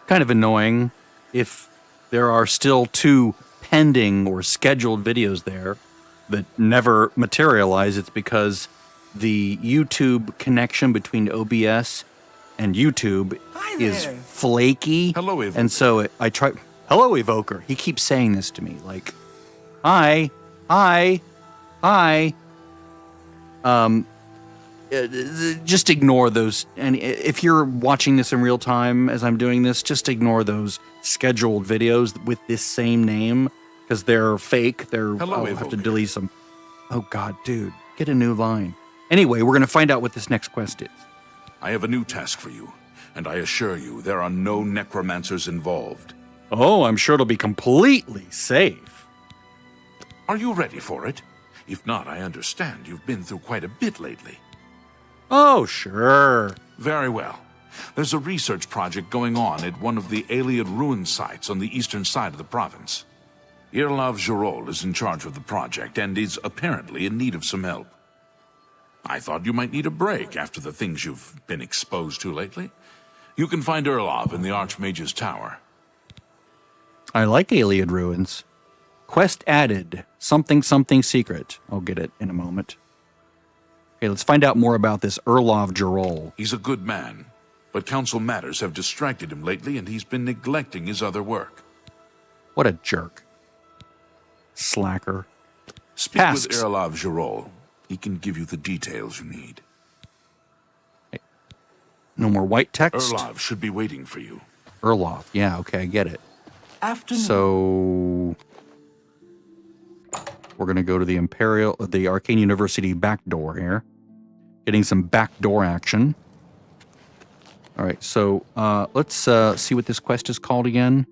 kind of annoying if there are still 2 pending or scheduled videos there that never materialize. It's because the YouTube connection between OBS and YouTube is flaky. Hello, Evoker. And so I try. Hello, Evoker. He keeps saying this to me, like, hi. Just ignore those. And if you're watching this in real time as I'm doing this, just ignore those scheduled videos with this same name because they're fake. I'll have to delete them. Oh, God, dude, get a new line. Anyway, we're going to find out what this next quest is. I have a new task for you, and I assure you there are no necromancers involved. Oh, I'm sure it'll be completely safe. Are you ready for it? If not, I understand you've been through quite a bit lately. Oh, sure. Very well. There's a research project going on at one of the Ayleid ruin sites on the eastern side of the province. Irlav Jirol is in charge of the project and is apparently in need of some help. I thought you might need a break after the things you've been exposed to lately. You can find Irlav in the Archmage's tower. I like Ayleid ruins. Quest added. Something secret. I'll get it in a moment. Okay, let's find out more about this Irlav Jirol. He's a good man, but council matters have distracted him lately and he's been neglecting his other work. What a jerk. Slacker. Speak Tasks. with Irlav Jirol. He can give you the details you need. Okay. No more white text? Irlav should be waiting for you. Irlav. Yeah, okay, I get it. Afternoon. So we're going to go to the Arcane University back door here. Getting some backdoor action. All right, so let's see what this quest is called again.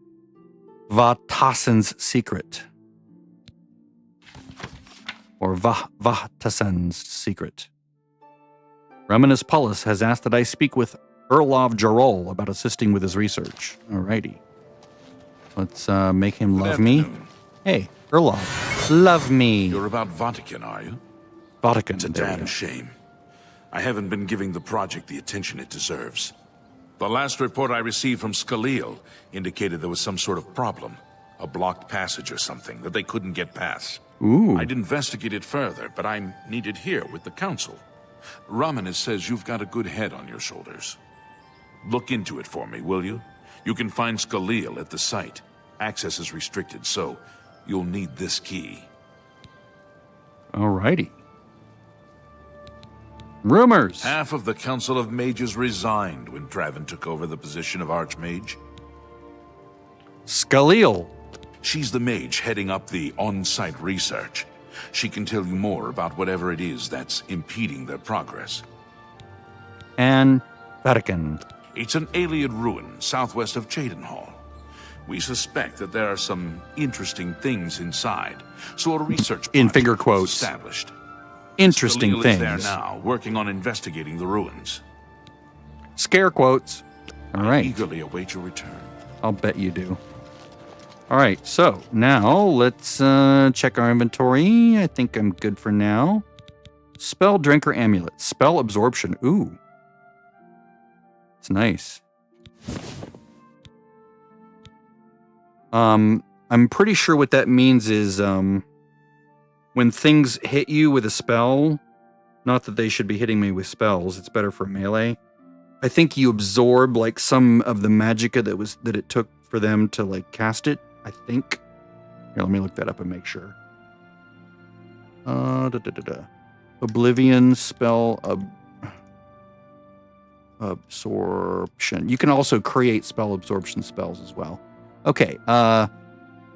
Vahthacen's Secret. Or Vahtacen's Secret. Reminus Pullus has asked that I speak with Irlav Jirol about assisting with his research. Alrighty. Let's make him love me. Hey, Irlav, love me. You're about Vahtacen, are you? Vahtacen. It's a damn shame. I haven't been giving the project the attention it deserves. The last report I received from Scalil indicated there was some sort of problem. A blocked passage or something that they couldn't get past. Ooh. I'd investigate it further, but I'm needed here with the council. Raminis says you've got a good head on your shoulders. Look into it for me, will you? You can find Scalil at the site. Access is restricted, so you'll need this key. Alrighty. Rumors. Half of the Council of Mages resigned when Traven took over the position of Archmage. Scalil. She's the mage heading up the on-site research. She can tell you more about whatever it is that's impeding their progress. And Vahtacen. It's an Ayleid ruin southwest of Cheydinhall. We suspect that there are some interesting things inside, so a research In project finger was quotes. established. Interesting Scalil things. is there now, working on investigating the ruins. Scare quotes. All I right. eagerly await your return. I'll bet you do. All right, so now let's check our inventory. I think I'm good for now. Spell Drinker Amulet. Spell Absorption. Ooh. It's nice. I'm pretty sure what that means is when things hit you with a spell, not that they should be hitting me with spells, it's better for melee. I think you absorb like some of the magicka that it took for them to like cast it. I think. Here, let me look that up and make sure. Oblivion spell absorption. You can also create spell absorption spells as well. Okay.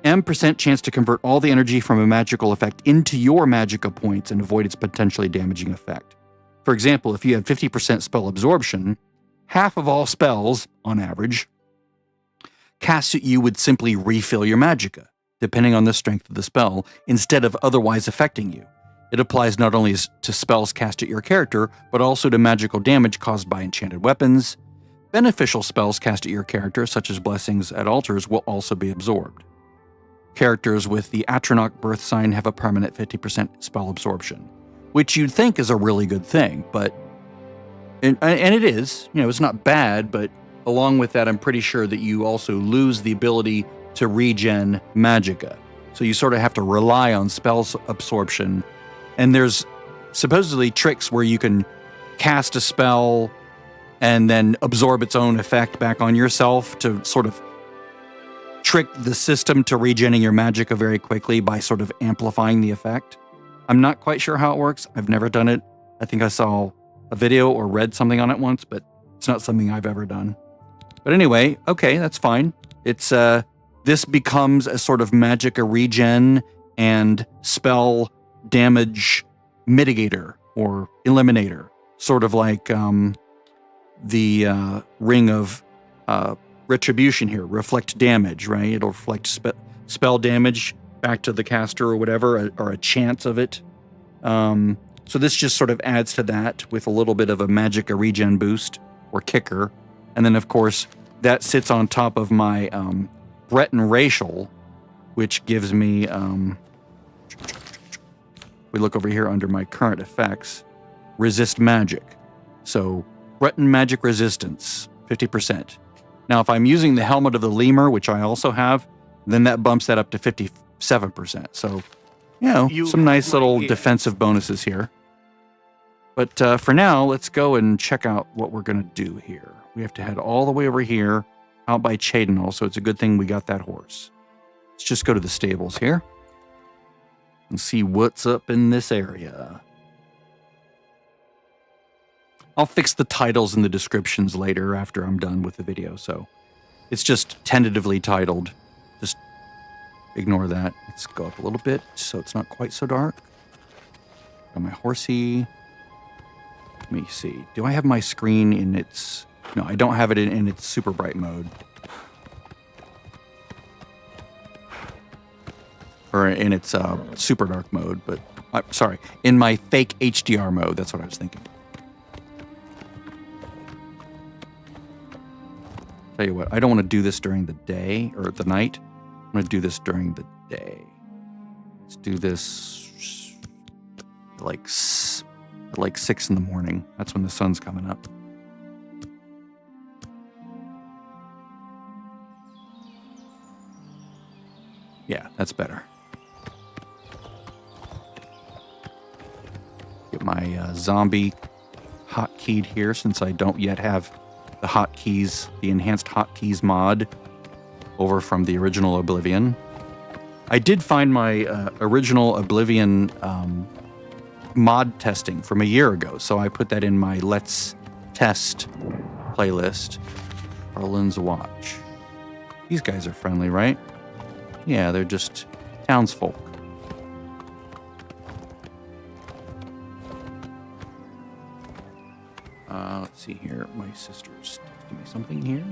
M% chance to convert all the energy from a magical effect into your magicka points and avoid its potentially damaging effect. For example, if you have 50% spell absorption, half of all spells, on average, cast at you would simply refill your magicka, depending on the strength of the spell, instead of otherwise affecting you. It applies not only to spells cast at your character, but also to magical damage caused by enchanted weapons. Beneficial spells cast at your character, such as blessings at altars, will also be absorbed. Characters with the Atronach birth sign have a permanent 50% spell absorption, which you'd think is a really good thing, but... And it is. You know, it's not bad, but along with that, I'm pretty sure that you also lose the ability to regen magicka. So you sort of have to rely on spell absorption. And there's supposedly tricks where you can cast a spell and then absorb its own effect back on yourself to sort of trick the system to regenerating your magicka very quickly by sort of amplifying the effect. I'm not quite sure how it works. I've never done it. I think I saw a video or read something on it once, but it's not something I've ever done. But anyway, okay, that's fine. It's this becomes a sort of magicka regen and spell damage mitigator or eliminator, sort of like the ring of retribution here, reflect damage, right? It'll reflect spell damage back to the caster or whatever, or a chance of it. So this just sort of adds to that with a little bit of a magicka regen boost or kicker. And then, of course, that sits on top of my Breton Racial, which gives me... we look over here under my current effects, resist magic. So Breton magic resistance, 50%. Now, if I'm using the Helmet of the Lemur, which I also have, then that bumps that up to 57%. So, some nice little defensive bonuses here. But for now, let's go and check out what we're going to do here. We have to head all the way over here, out by Cheydinal, so it's a good thing we got that horse. Let's just go to the stables here and see what's up in this area. I'll fix the titles and the descriptions later after I'm done with the video, so it's just tentatively titled. Just ignore that. Let's go up a little bit so it's not quite so dark. Got my horsey. Let me see. Do I have my screen in its... No, I don't have it in its super bright mode. Or in its super dark mode, but... sorry, in my fake HDR mode. That's what I was thinking. Tell you what, I don't want to do this during the day or the night. I'm going to do this during the day. Let's do this like 6 in the morning. That's when the sun's coming up. Yeah, that's better. Get my zombie hotkeyed here since I don't yet have the hotkeys, the enhanced hotkeys mod over from the original Oblivion. I did find my original Oblivion mod testing from a year ago, so I put that in my Let's Test playlist. Arlen's Watch. These guys are friendly, right? Yeah, they're just townsfolk. Let's see here. My sister's texting me something here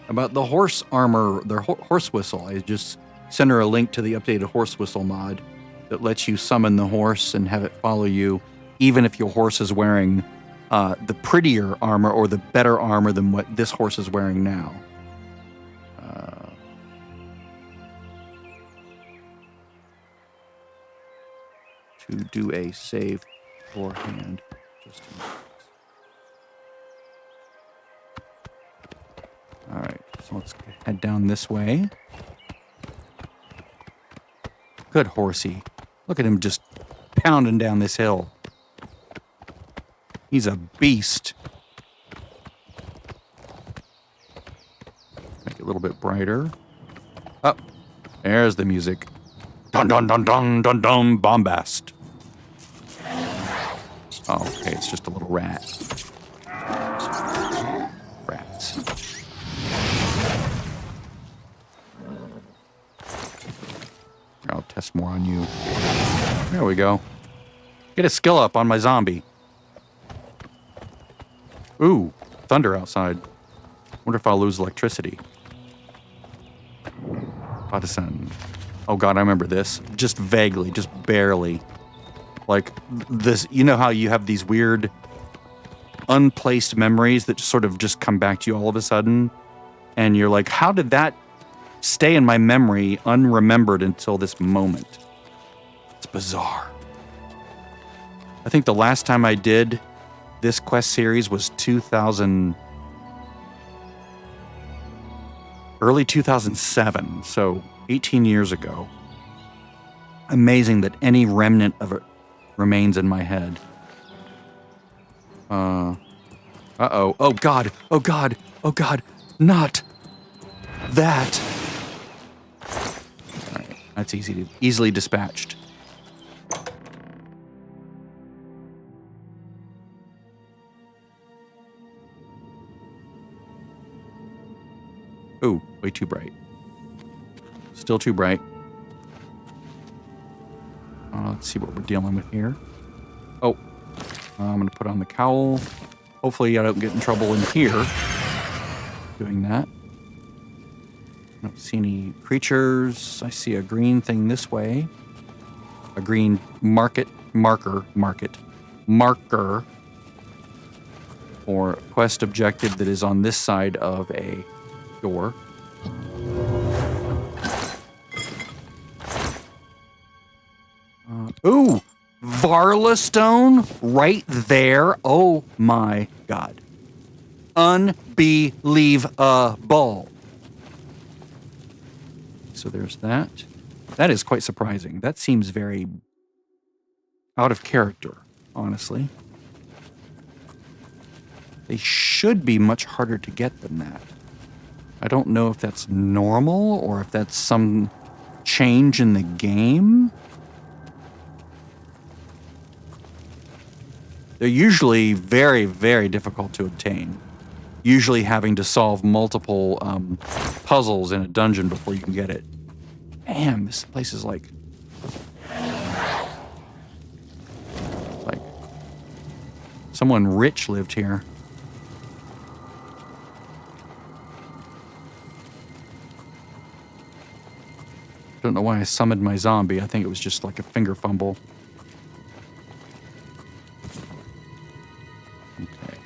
about the horse armor, their horse whistle. I just sent her a link to the updated horse whistle mod that lets you summon the horse and have it follow you, even if your horse is wearing the prettier armor or the better armor than what this horse is wearing now. To do a save beforehand. Just a minute. All right, so let's head down this way. Good horsey. Look at him just pounding down this hill. He's a beast. Make it a little bit brighter. Oh, there's the music. Dun dun dun dun dun dun bombast. Oh, okay, it's just a little rat. Rats. I'll test more on you. There we go. Get a skill up on my zombie. Ooh, thunder outside. Wonder if I'll lose electricity. Vahtacen. Oh god, I remember this. Just vaguely, just barely. Like this, you know how you have these weird unplaced memories that sort of just come back to you all of a sudden? And you're like, how did that stay in my memory unremembered until this moment? It's bizarre. I think the last time I did this quest series was 2000. Early 2007, so 18 years ago. Amazing that any remnant of it remains in my head. Uh-oh. Oh, God. Oh, God. Oh, God. Not that. All right. That's easily dispatched. Ooh, way too bright. Still too bright. Let's see what we're dealing with here. Oh, I'm going to put on the cowl. Hopefully I don't get in trouble in here doing that. I don't see any creatures. I see a green thing this way. A green marker or quest objective that is on this side of a door. Ooh, Varla stone right there. Oh my God. Unbelievable. So there's that. That is quite surprising. That seems very out of character, honestly. They should be much harder to get than that. I don't know if that's normal or if that's some change in the game. They're usually very, very difficult to obtain. Usually having to solve multiple puzzles in a dungeon before you can get it. Damn, this place is like someone rich lived here. Don't know why I summoned my zombie. I think it was just like a finger fumble. Okay.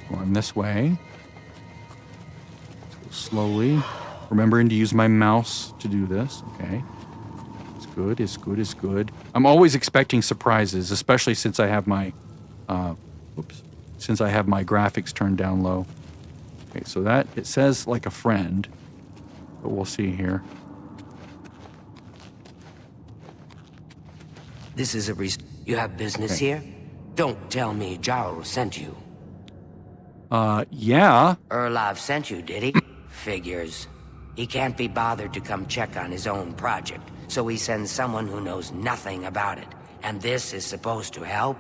Going this way. Let's go slowly. Remembering to use my mouse to do this. Okay. It's good, it's good, it's good. I'm always expecting surprises, especially since I have my since I have my graphics turned down low. Okay, so that it says like a friend. But we'll see here. This is you have business here? Don't tell me Jarl sent you. Yeah. Erlov sent you, did he? Figures. He can't be bothered to come check on his own project, so he sends someone who knows nothing about it. And this is supposed to help?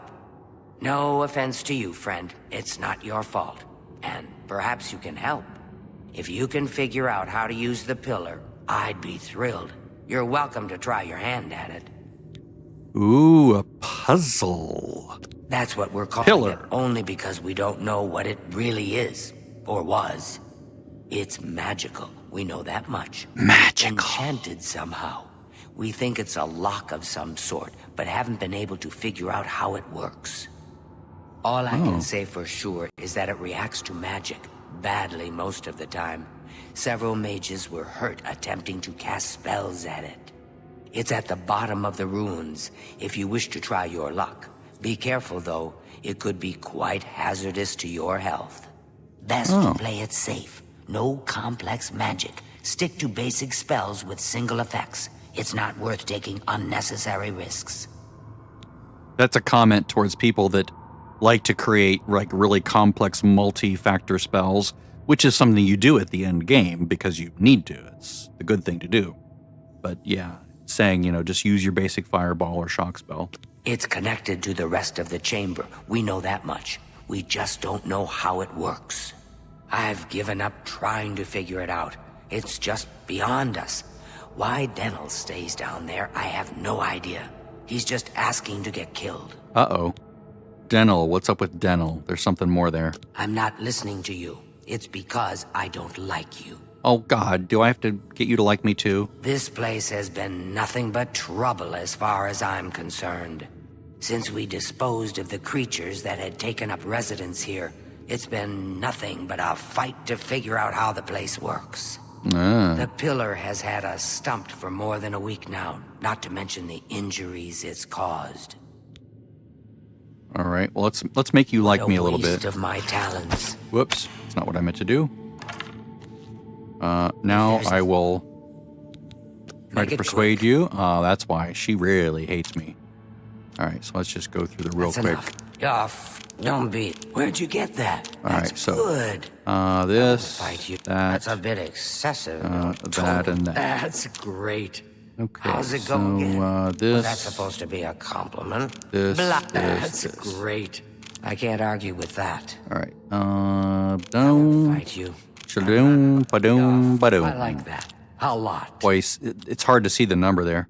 No offense to you, friend. It's not your fault. And perhaps you can help. If you can figure out how to use the pillar, I'd be thrilled. You're welcome to try your hand at it. Ooh, a puzzle. That's what we're calling Pillar. it, only because we don't know what it really is, or was. It's magical, we know that much. Magical. Enchanted somehow. We think it's a lock of some sort, but haven't been able to figure out how it works. All I can say for sure is that it reacts to magic. Badly most of the time. Several mages were hurt attempting to cast spells at it. It's at the bottom of the ruins, if you wish to try your luck. Be careful though, it could be quite hazardous to your health. Best to play it safe. No complex magic. Stick to basic spells with single effects. It's not worth taking unnecessary risks. That's a comment towards people that like to create like really complex multi-factor spells, which is something you do at the end game because you need to. It's the good thing to do. But yeah, saying, just use your basic fireball or shock spell. It's connected to the rest of the chamber. We know that much. We just don't know how it works. I've given up trying to figure it out. It's just beyond us. Why Denel stays down there, I have no idea. He's just asking to get killed. Uh-oh. Denel, what's up with Denel? There's something more there. I'm not listening to you. It's because I don't like you. Oh, God, do I have to get you to like me too? This place has been nothing but trouble as far as I'm concerned. Since we disposed of the creatures that had taken up residence here, it's been nothing but a fight to figure out how the place works. The pillar has had us stumped for more than a week now, not to mention the injuries it's caused. All right. Well, let's make you like me a little waste bit. of my talents. Whoops. That's not what I meant to do. Now I will try Make to it persuade quick. you. Oh, that's why. She really hates me. All right. So let's just go through the real That's quick. enough. Don't be. Where'd you get that? All That's right. So good. this, Fight you. that, That's a bit excessive. that, and that. That's great. Okay. How's it so go again? this. That's supposed to be a compliment. This, That's this. great. I can't argue with that. All right. I'll fight you. Shadoom, badoom, badoom. I like that. A lot. Twice. It's hard to see the number there.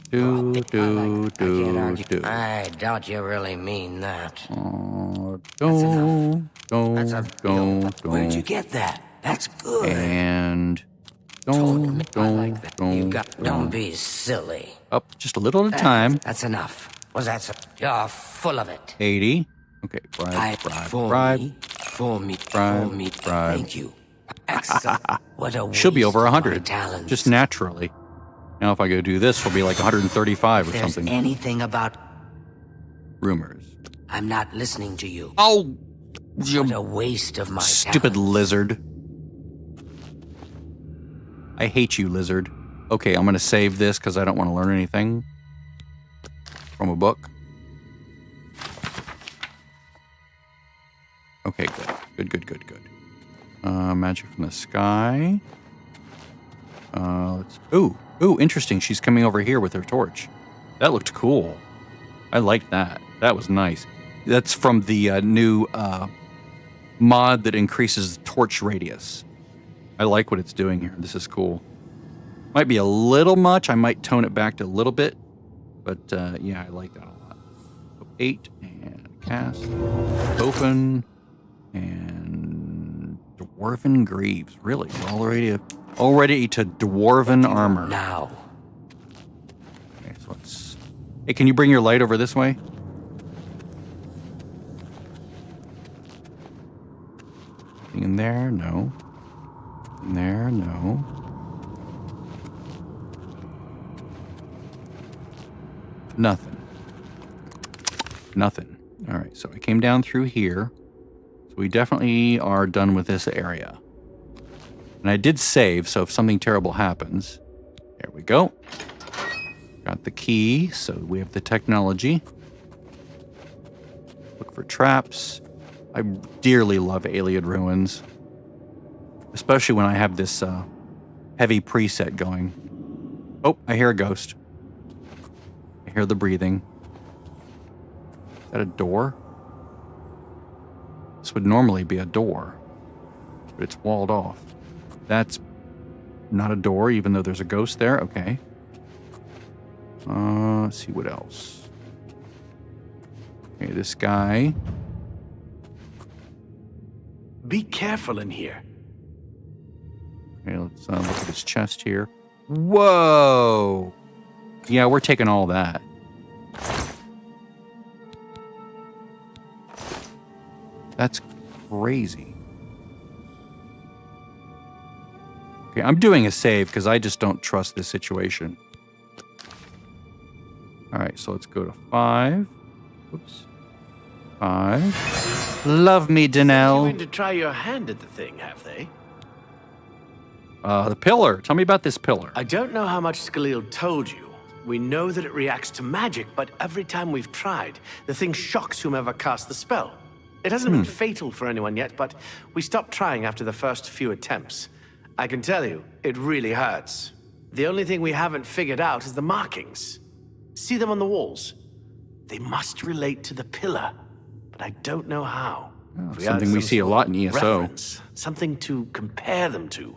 Do, I can't argue. do. I doubt you really mean that. Don't, That's a Where'd you get that? That's good. And I don't, like that. Don't be silly. Up just a little at a time. That's enough. Was that so? You're full of it. 80. Okay, bribe. For me. Thank you. Excellent. What a She'll be waste over of my 100. talents. Just naturally. Now if I go do this, she'll be like 135 or If there's something. anything about... Rumors. I'm not listening to you. Oh, What a waste of my stupid talents. lizard. I hate you, lizard. Okay, I'm going to save this because I don't want to learn anything from a book. Okay, good. Magic from the sky. Ooh, interesting. She's coming over here with her torch. That looked cool. I liked that. That was nice. That's from the new mod that increases the torch radius. I like what it's doing here. This is cool. Might be a little much. I might tone it back to a little bit. But yeah, I like that a lot. So 8 and cast. Open. And Dwarven Greaves. Really? We're already to Dwarven armor. Now. Okay, so let's... Hey, can you bring your light over this way? Anything in there? No. In there? No. Nothing. All right, so I came down through here. So we definitely are done with this area. And I did save, so if something terrible happens... There we go. Got the key, so we have the technology. Look for traps. I dearly love Alien Ruins. Especially when I have this heavy preset going. Oh, I hear a ghost. I hear the breathing. Is that a door? This would normally be a door, but it's walled off. That's not a door, even though there's a ghost there. Okay. Let's see what else. Okay, this guy. Be careful in here. Okay, let's look at his chest here. Whoa! Yeah, we're taking all that. That's crazy. Okay, I'm doing a save because I just don't trust this situation. All right, so let's go to 5. Oops. 5. Love me, They're Danelle. going to try your hand at the thing, have they? The pillar. Tell me about this pillar. I don't know how much Skalil told you. We know that it reacts to magic, but every time we've tried, the thing shocks whomever casts the spell. It hasn't been fatal for anyone yet, but we stopped trying after the first few attempts. I can tell you, it really hurts. The only thing we haven't figured out is the markings. See them on the walls? They must relate to the pillar, but I don't know how. Oh, If we something had we some see a sort lot of in ESO. reference, something to compare them to,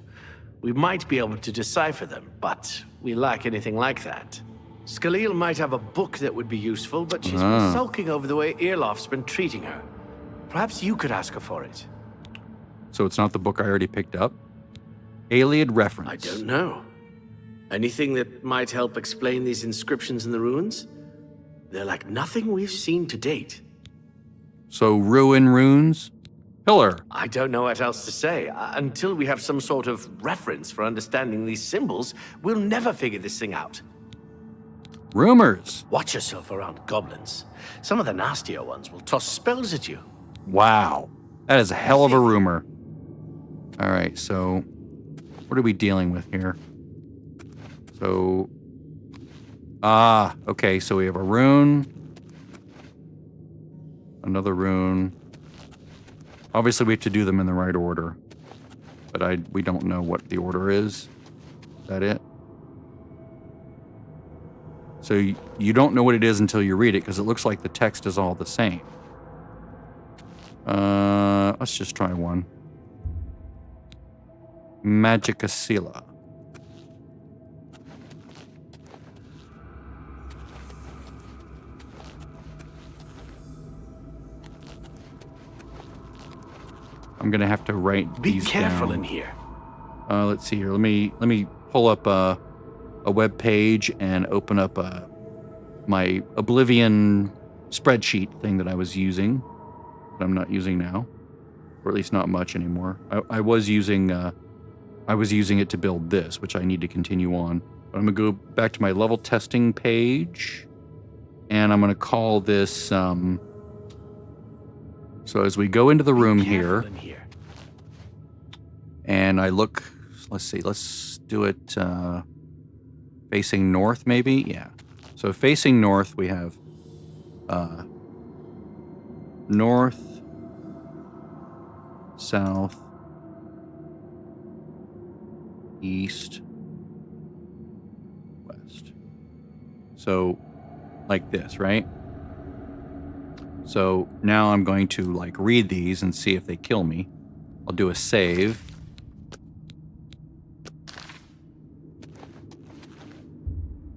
we might be able to decipher them, but we lack anything like that. Skalil might have a book that would be useful, but she's been sulking over the way Earloft's been treating her. Perhaps you could ask her for it. So it's not the book I already picked up? Alien reference. I don't know. Anything that might help explain these inscriptions in the ruins? They're like nothing we've seen to date. So ruin runes? Pillar. I don't know what else to say. Until we have some sort of reference for understanding these symbols, we'll never figure this thing out. Rumors. Watch yourself around goblins. Some of the nastier ones will toss spells at you. Wow. That is a hell of a rumor. All right, so what are we dealing with here? So, okay, so we have a rune. Another rune. Obviously, we have to do them in the right order. But we don't know what the order is. Is that it? So you don't know what it is until you read it, because it looks like the text is all the same. Let's just try one. Magicasila. I'm gonna have to write these down. Be careful in here. Let's see here. Let me pull up a web page and open up my Oblivion spreadsheet thing that I was using, that I'm not using now, or at least not much anymore. I was using it to build this, which I need to continue on. But I'm gonna go back to my level testing page, and I'm gonna call this. So as we go into the room here, and I look, let's see, let's do it facing north, maybe? Yeah. So facing north, we have north, south, east, west. So like this, right? So now I'm going to like read these and see if they kill me. I'll do a save.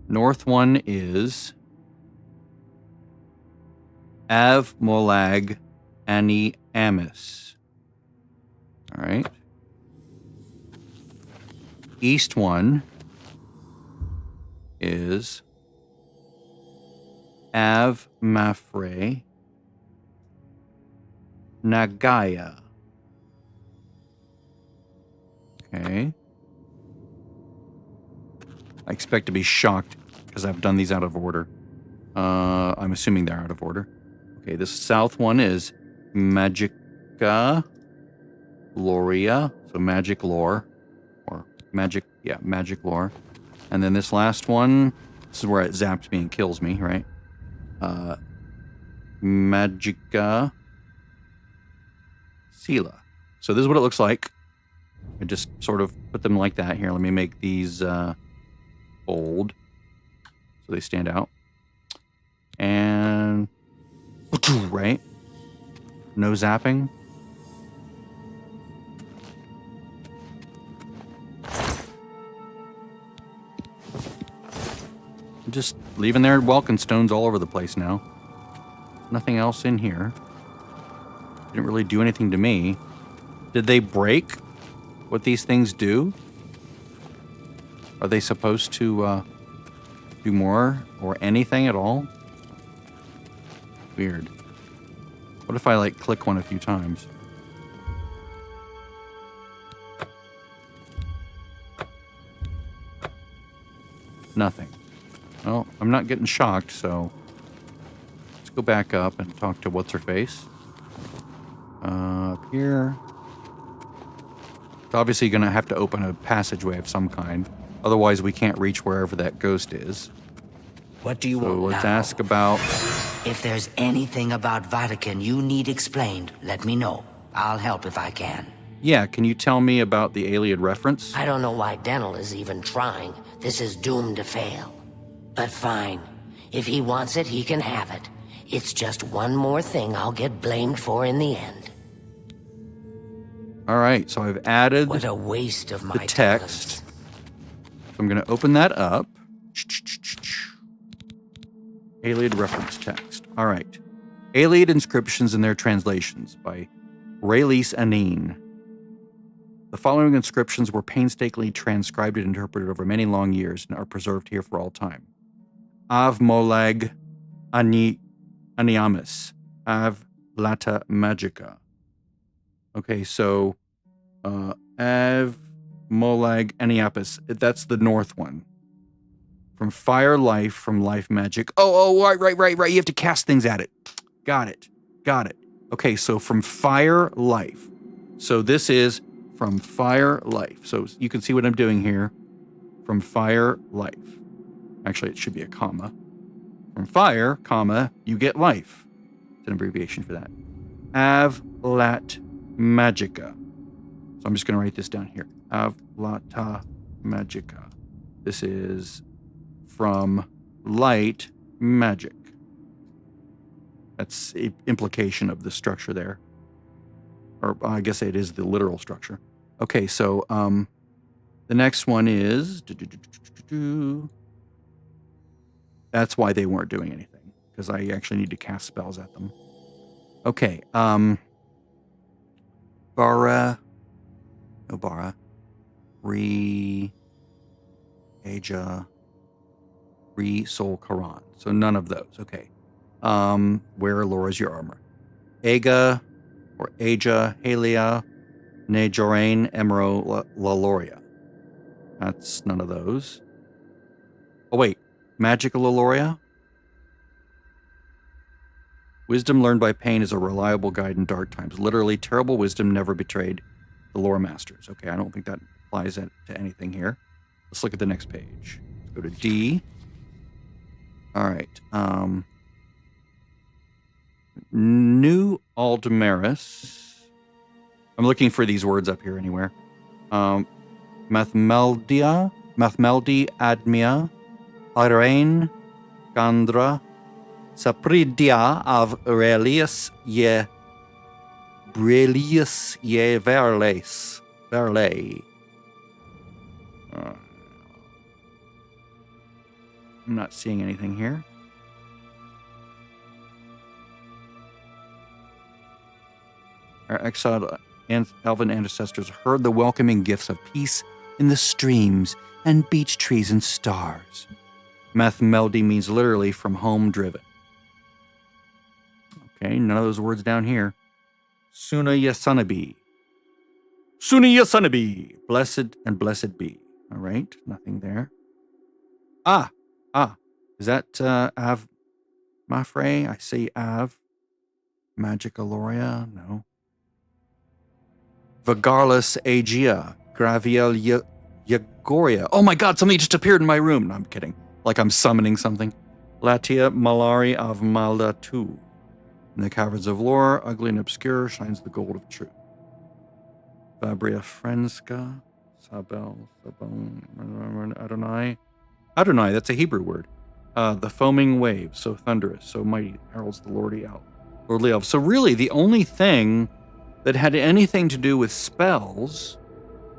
North one is Av Molag Ani Amis. All right. East one is Av Mafre Nagaya. Okay. I expect to be shocked because I've done these out of order. I'm assuming they're out of order. Okay, this south one is Magica Loria, so magic lore, or magic lore. And then this last one, this is where it zaps me and kills me, right? Magica Sila. So this is what it looks like. I just sort of put them like that. Here, let me make these bold so they stand out. And right? No zapping. Just leaving their welcome stones all over the place now. Nothing else in here. Didn't really do anything to me. Did they break what these things do? Are they supposed to do more or anything at all? Weird. What if I like click one a few times? Nothing. Well, I'm not getting shocked, so let's go back up and talk to what's-her-face. Up here. It's obviously going to have to open a passageway of some kind. Otherwise, we can't reach wherever that ghost is. What do you want So let's now? ask about... If there's anything about Vahtacen you need explained, let me know. I'll help if I can. Yeah, can you tell me about the Iliad reference? I don't know why Dental is even trying. This is doomed to fail. But fine. If he wants it, he can have it. It's just one more thing I'll get blamed for in the end. All right, so I've added What a waste of my the text. So I'm going to open that up. Iliad reference text. All right. Iliad inscriptions and their translations by Raylis Anine. The following inscriptions were painstakingly transcribed and interpreted over many long years and are preserved here for all time. Av Molag Aniamis. Av Lata Magica. Okay, so Av Molag Aniapis. That's the north one. From fire, life, from life, magic. Right. You have to cast things at it. Got it. Okay, so from fire, life. So this is from fire, life. So you can see what I'm doing here. From fire, life. Actually, it should be a comma. From fire, comma, you get life. It's an abbreviation for that. Avlat Magica. So I'm just going to write this down here. Avlata Magica. This is from light magic. That's the implication of the structure there. Or I guess it is the literal structure. Okay, so the next one is... That's why they weren't doing anything, because I actually need to cast spells at them. Okay, Bara... No, Bara. Aja... Soul Karan. So none of those. Okay. Where, Laura, is your armor? Aga, or Aja, Halia, Nejorain, Emero, Laloria. That's none of those. Oh, wait. Magical Laloria? Wisdom learned by pain is a reliable guide in dark times. Literally, terrible wisdom never betrayed the lore masters. Okay, I don't think that applies to anything here. Let's look at the next page. Let's go to D. All right. New Aldmeris. I'm looking for these words up here anywhere. Mathmeldi Admia, Arain, Gandra, Sapridia of Aurelius ye Verles. Verle. I'm not seeing anything here. Our exiled elven ancestors heard the welcoming gifts of peace in the streams and beech trees and stars. Mathmeldi means literally from home driven. Okay, none of those words down here. Suna Yasunabi. Suna Yasunabi. Blessed and blessed be. All right, nothing there. Is that Av Mafre? I see Av. Magicaloria? No. Vagarlus Aegea. Graviel Yagoria. Oh my god, something just appeared in my room. No, I'm kidding. Like I'm summoning something. Latia Malari of Maldatu. In the caverns of lore, ugly and obscure, shines the gold of truth. Fabria Frenska. Sabel. Sabon. Adonai, that's a Hebrew word. The foaming wave, so thunderous, so mighty, heralds the lordly elf. So really, the only thing that had anything to do with spells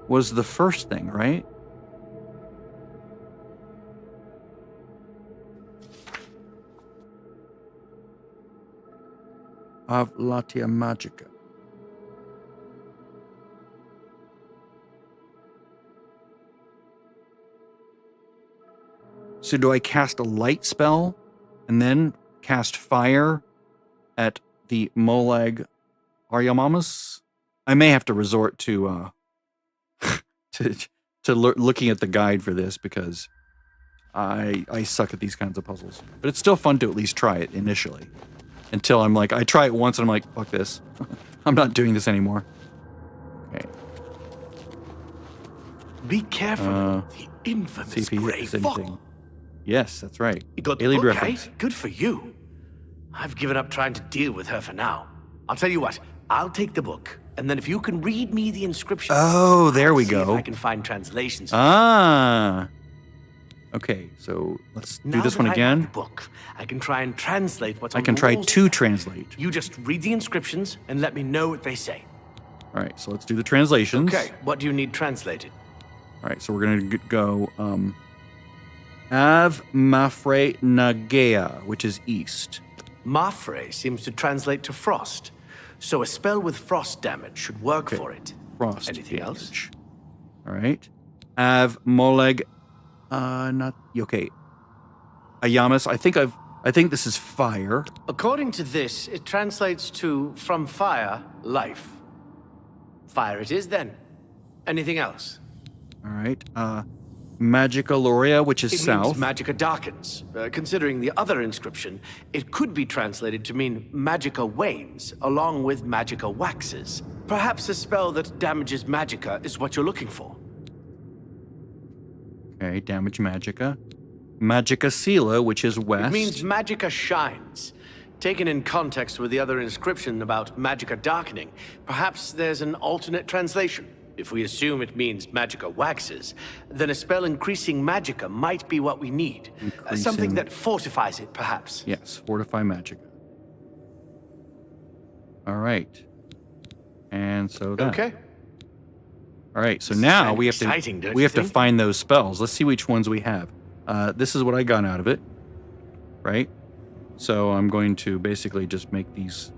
was the first thing, right? Of Latia Magica. So do I cast a light spell and then cast fire at the Molag Aryamamas? I may have to resort to looking at the guide for this because I suck at these kinds of puzzles. But it's still fun to at least try it initially. Until I'm like, I try it once and I'm like, fuck this. I'm not doing this anymore. Okay. Be careful of the infamous Grey Fox. Yes, that's right. You got the book, reference. Good for you. I've given up trying to deal with her for now. I'll tell you what, I'll take the book, and then if you can read me the inscription. Oh, there we go. If I can find translations. Okay, so let's do this one again. The book, I can try and translate what's on I can try to translate. You just read the inscriptions and let me know what they say. All right, so let's do the translations. Okay, what do you need translated? All right, so we're going to go Av Mafre Nagea, which is east. Mafre seems to translate to frost, so a spell with frost damage should work for it. Frost. Anything else? All right. Av Moleg. Not okay. Ayamas. I think this is fire. According to this, it translates to from fire, life. Fire it is then. Anything else? All right. Magica Loria, which is It south. means Magica darkens. Considering the other inscription, it could be translated to mean Magica wanes, along with Magica waxes. Perhaps a spell that damages Magica is what you're looking for. Okay, damage Magica. Magica Sela, which is west. It means Magica shines. Taken in context with the other inscription about Magica darkening, perhaps there's an alternate translation. If we assume it means Magica waxes, then a spell increasing Magica might be what we need. Something that fortifies it, perhaps. Yes, fortify Magica. All right. And so that. Okay. All right, so now we have exciting, to don't you think? find those spells. Let's see which ones we have. This is what I got out of it, right? So I'm going to basically just make these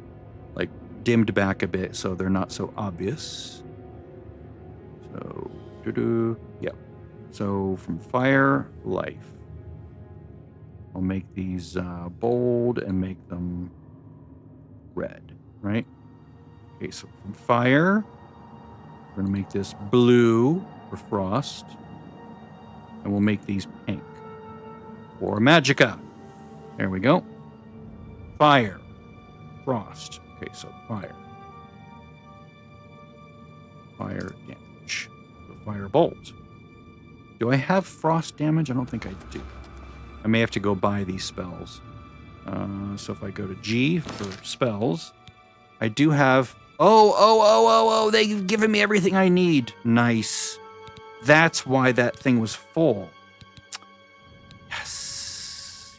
like dimmed back a bit so they're not so obvious. So, yep. So from fire, life. I'll make these bold and make them red, right? Okay, so from fire, we're gonna make this blue for frost, and we'll make these pink for Magica. There we go. Fire, frost. Okay, so fire damage. So fire bolt. Do I have frost damage? I don't think I do. I may have to go buy these spells. So if I go to G for spells, I do have. Oh! They've given me everything I need. Nice. That's why that thing was full. Yes.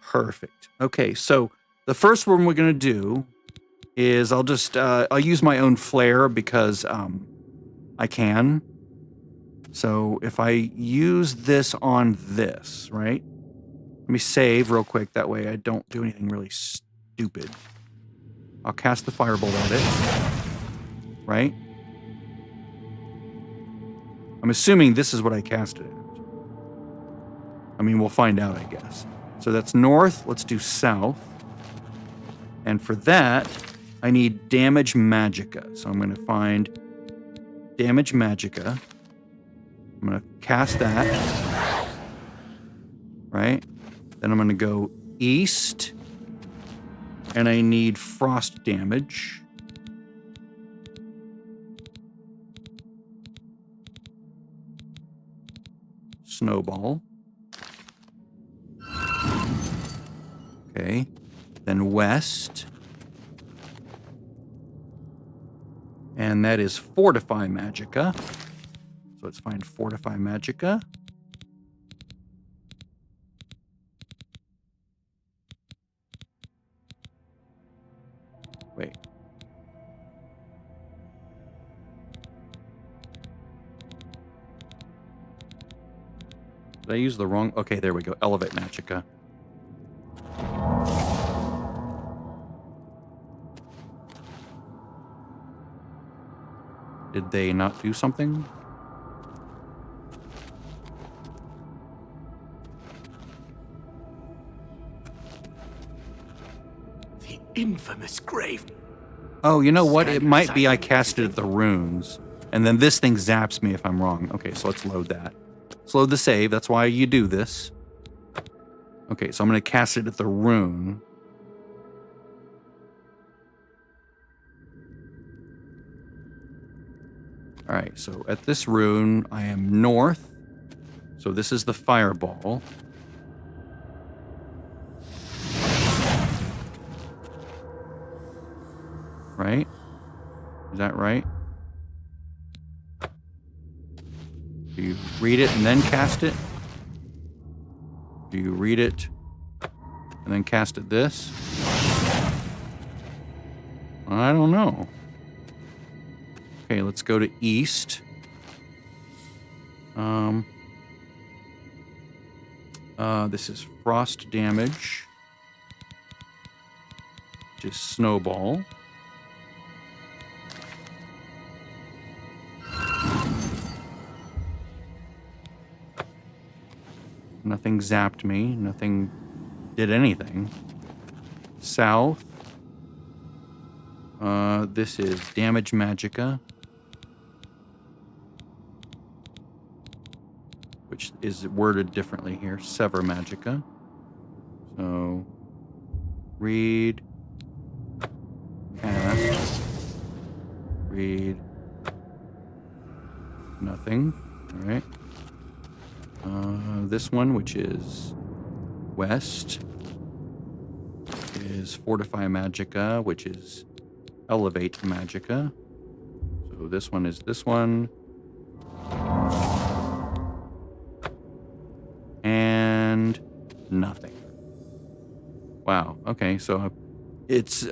Perfect. Okay, so the first one we're going to do is I'll use my own flare because I can. So if I use this on this, right? Let me save real quick. That way I don't do anything really stupid. I'll cast the firebolt at it, right? I'm assuming this is what I casted it at. I mean, we'll find out, I guess. So that's north. Let's do south. And for that, I need damage Magica. So I'm going to find damage Magica. I'm going to cast that. Right? Then I'm going to go east. And I need frost damage. Snowball. Okay. Then west. And that is Fortify Magica. So let's find Fortify Magica. Wait. Did I use the wrong? Okay, there we go. Elevate Magica. Did they not do something? The infamous grave. Oh, you know what? It Standard might be I sighting, casted at the runes. And then this thing zaps me if I'm wrong. Okay, so let's load that. Let's load the save. That's why you do this. Okay, so I'm going to cast it at the rune. All right, so at this rune, I am north. So this is the fireball. Right? Is that right? Do you read it and then cast it? Do you read it and then cast it this? I don't know. Okay, let's go to east. This is frost damage, which is snowball. Nothing zapped me. Nothing did anything. South. This is damage Magica. is worded differently here. Sever Magicka. So, read, cast, read, nothing. All right. This one, which is west, is Fortify Magicka, which is Elevate Magicka. So this one is this one. And nothing. Wow. Okay, so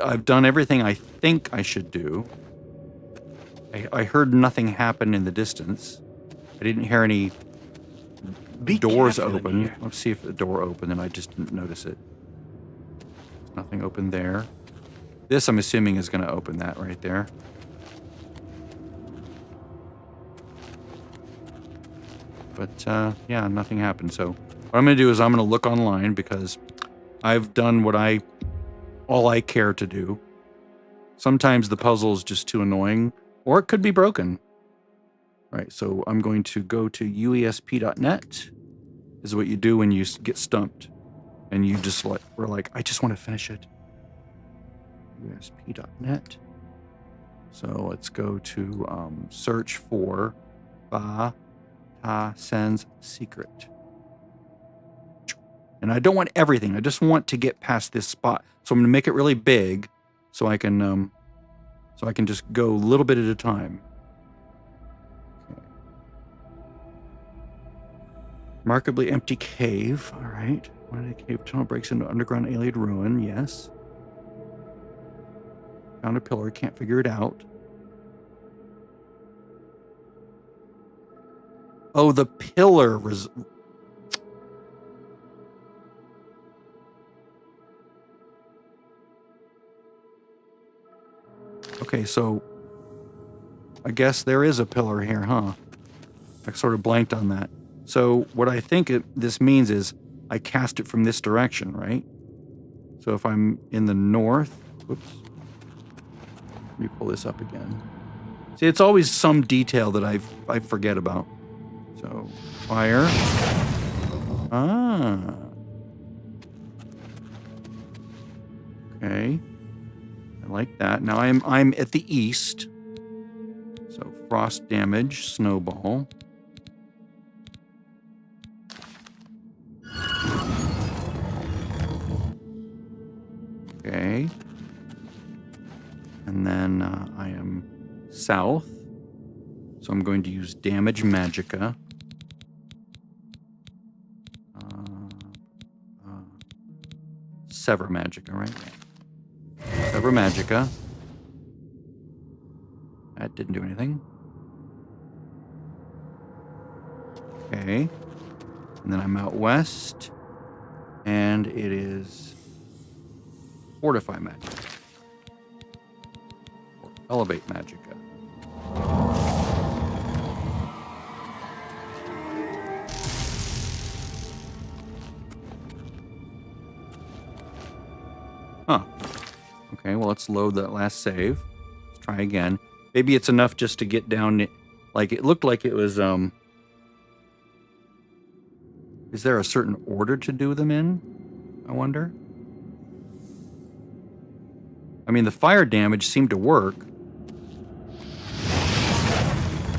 I've done everything I think I should do. I heard nothing happen in the distance. I didn't hear any doors open. Let's see if the door opened and I just didn't notice it. There's nothing open there. This, I'm assuming, is going to open that right there. But, yeah, nothing happened. So what I'm going to do is I'm going to look online because I've done all I care to do. Sometimes the puzzle is just too annoying, or it could be broken. Right, so I'm going to go to uesp.net. This is what you do when you get stumped. And you just we're like, I just want to finish it. uesp.net. So let's go to search for Vahthacen's secret. And I don't want everything. I just want to get past this spot. So I'm going to make it really big so I can just go a little bit at a time. Remarkably empty cave. All right. When a cave tunnel breaks into underground alien ruin. Yes. Found a pillar. Can't figure it out. Oh, the pillar. Okay, so I guess there is a pillar here, huh? I sort of blanked on that. So what I think this means is I cast it from this direction, right? So if I'm in the north, whoops. Let me pull this up again. See, it's always some detail that I forget about. So fire. Ah. Okay. I like that. Now I'm at the east. So frost damage, snowball. Okay. And then I am south. So I'm going to use damage magicka. Sever magicka, right? Sever magicka. That didn't do anything. Okay. And then I'm out west. And it is Fortify Magicka. Or Elevate Magicka. Huh. Okay, well, let's load that last save. Let's try again. Maybe it's enough just to get down. Like, it looked like it was, Is there a certain order to do them in? I wonder. I mean, the fire damage seemed to work.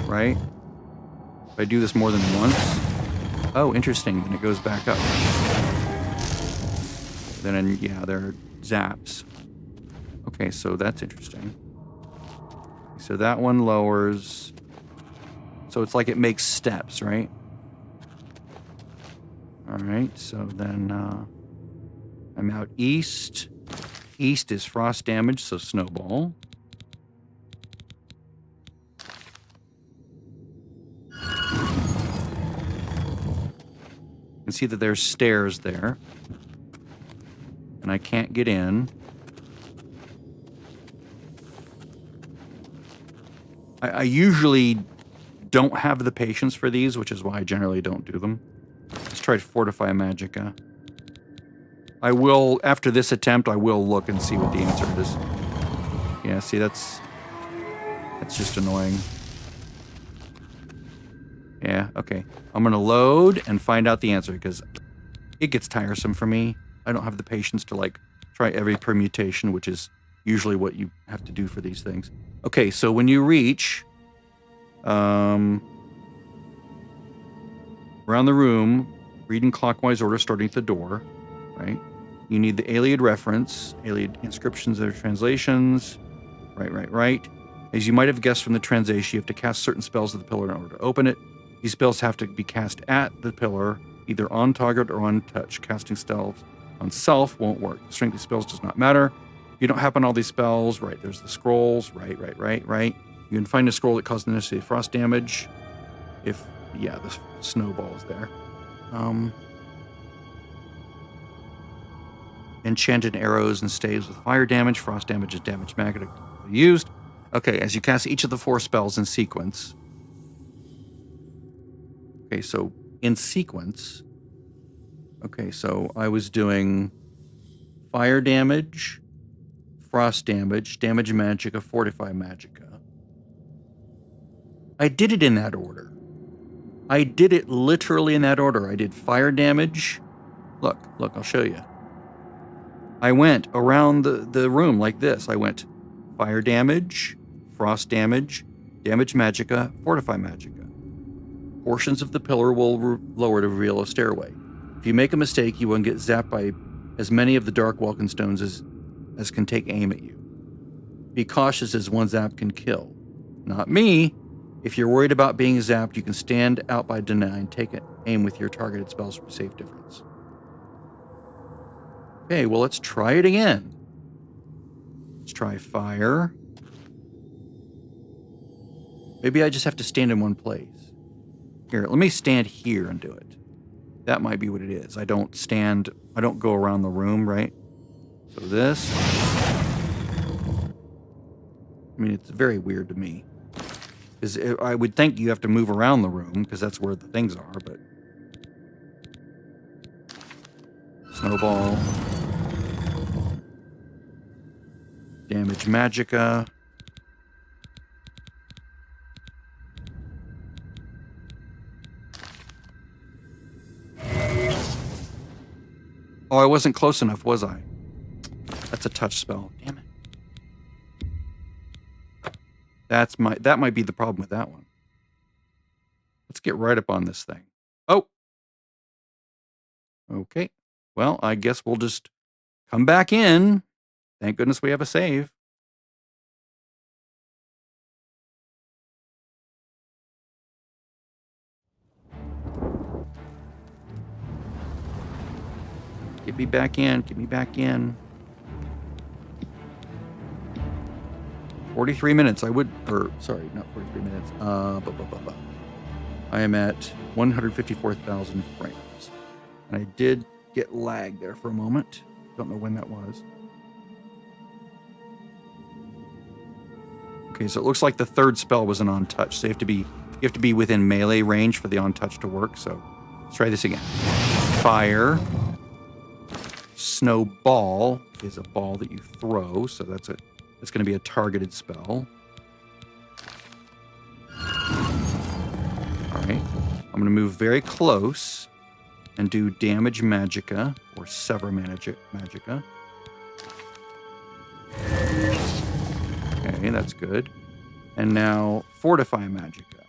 Right? If I do this more than once. Oh, interesting. Then it goes back up. Then, yeah, there are zaps. Okay, so that's interesting. So that one lowers. So it's like it makes steps, right? All right, so then I'm out east. East is frost damage, so snowball. You can see that there's stairs there. And I can't get in. I usually don't have the patience for these, which is why I generally don't do them. Let's try to Fortify Magicka. I will, after this attempt, I will look and see what the answer is. Yeah, see, that's just annoying. Yeah, okay. I'm going to load and find out the answer because it gets tiresome for me. I don't have the patience to like try every permutation, which is usually what you have to do for these things. Okay, so when you reach around the room, read in clockwise order starting at the door, right? You need the Ayleid reference, Ayleid inscriptions or translations, right. As you might have guessed from the translation, you have to cast certain spells at the pillar in order to open it. These spells have to be cast at the pillar, either on target or on touch. Casting spells on self won't work. The strength of spells does not matter. You don't happen all these spells, right? There's the scrolls, right. You can find a scroll that causes the necessary frost damage. If, yeah, the snowball is there. Enchanted arrows and staves with fire damage. Frost damage is damage magically used. Okay, as you cast each of the 4 spells in sequence. Okay, so in sequence. Okay, so I was doing fire damage, frost damage, damage magicka, fortify magicka. I did it in that order. I did it literally in that order. I did fire damage. Look, I'll show you. I went around the room like this. I went fire damage, frost damage, damage magicka, fortify magicka. Portions of the pillar will lower to reveal a stairway. If you make a mistake, you will get zapped by as many of the dark welkin stones as can take aim at you. Be cautious as one zap can kill. Not me. If you're worried about being zapped, you can stand out by deny and take aim with your targeted spells for safe difference. Okay, well, let's try it again. Let's try fire. Maybe I just have to stand in one place. Here, let me stand here and do it. That might be what it is. I don't go around the room, right? So this. I mean, it's very weird to me. Because I would think you have to move around the room, because that's where the things are, but... Snowball. Damage magicka. Oh, I wasn't close enough, was I? That's a touch spell. Damn it. That might be the problem with that one. Let's get right up on this thing. Oh. Okay. Well, I guess we'll just come back in. Thank goodness we have a save. Get me back in. Get me back in. 43 minutes. Sorry, not 43 minutes. I am at 154,000 frames. And I did get lag there for a moment. Don't know when that was. Okay, so it looks like the third spell was an on-touch. So you have to be within melee range for the on-touch to work. So let's try this again. Fire. Snowball is a ball that you throw, so that's going to be a targeted spell. All right. I'm going to move very close and do damage magicka or sever magicka. Okay, that's good. And now fortify magicka.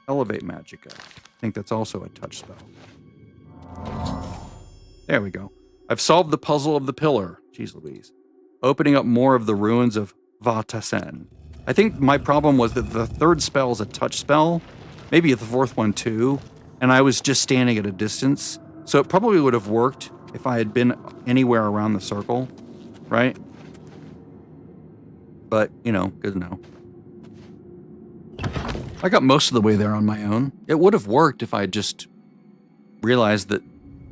Elevate magicka. I think that's also a touch spell. There we go. I've solved the puzzle of the pillar. Jeez Louise. Opening up more of the ruins of Vahtacen. I think my problem was that the third spell is a touch spell. Maybe the fourth one too. And I was just standing at a distance. So it probably would have worked if I had been anywhere around the circle. Right? But, good to know. I got most of the way there on my own. It would have worked if I had just realized that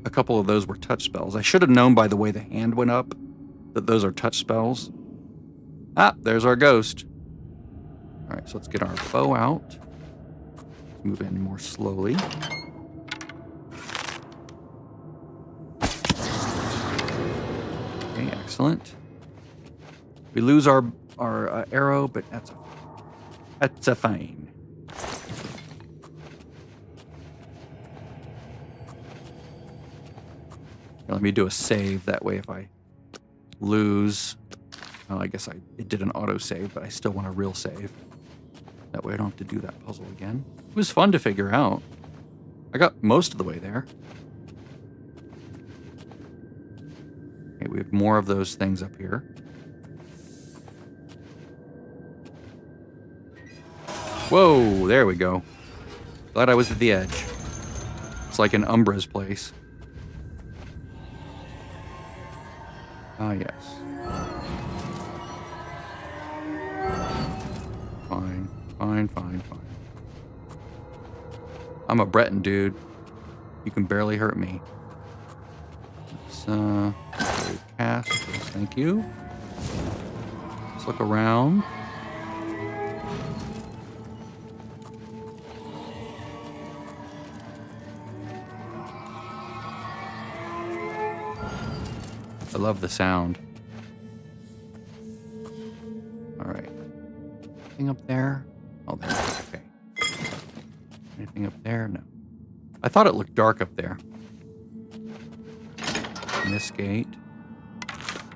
a couple of those were touch spells. I should have known by the way the hand went up that those are touch spells. Ah, there's our ghost. All right, so let's get our bow out. Let's move in more slowly. Okay, excellent. We lose our arrow, but that's a fine. Let me do a save. That way if I lose... Oh, I guess it did an auto-save, but I still want a real save. That way I don't have to do that puzzle again. It was fun to figure out. I got most of the way there. Okay, we have more of those things up here. Whoa, there we go. Glad I was at the edge. It's like an Umbra's place. Ah, yes. Fine, fine, fine, fine. I'm a Breton, dude. You can barely hurt me. Let's, cast. Thank you. Let's look around. I love the sound. All right. Anything up there? Oh, there. Okay. Anything up there? No. I thought it looked dark up there. In this gate.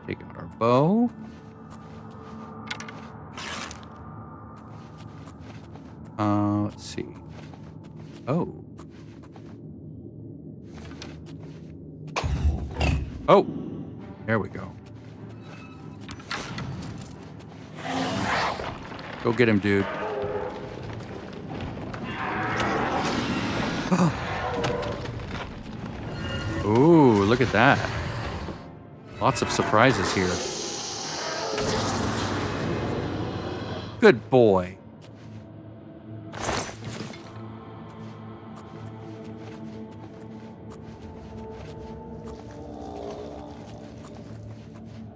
Take out our bow. Let's see. Oh. Oh! There we go. Go get him, dude. Ooh, look at that. Lots of surprises here. Good boy.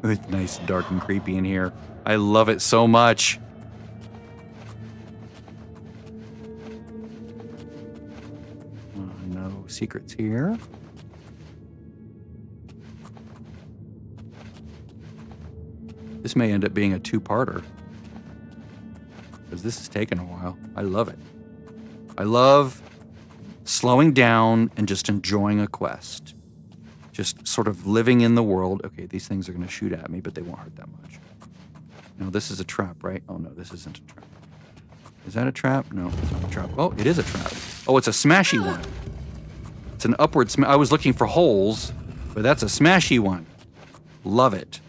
It's nice, dark, and creepy in here. I love it so much. No secrets here. This may end up being a two-parter. Because this is taking a while. I love it. I love slowing down and just enjoying a quest. Just sort of living in the world. Okay, these things are going to shoot at me, but they won't hurt that much. No, this is a trap, right? Oh, no, this isn't a trap. Is that a trap? No, it's not a trap. Oh, it is a trap. Oh, it's a smashy one. It's an upward smash. I was looking for holes, but that's a smashy one. Love it.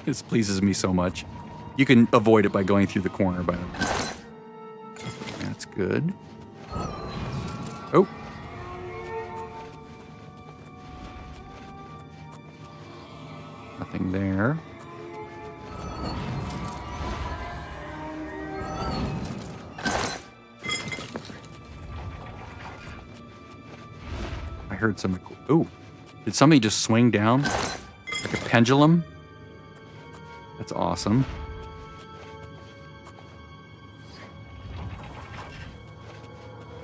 This pleases me so much. You can avoid it by going through the corner, by the way. That's good. Oh. Nothing there. I heard something. Ooh. Did somebody just swing down? Like a pendulum? That's awesome.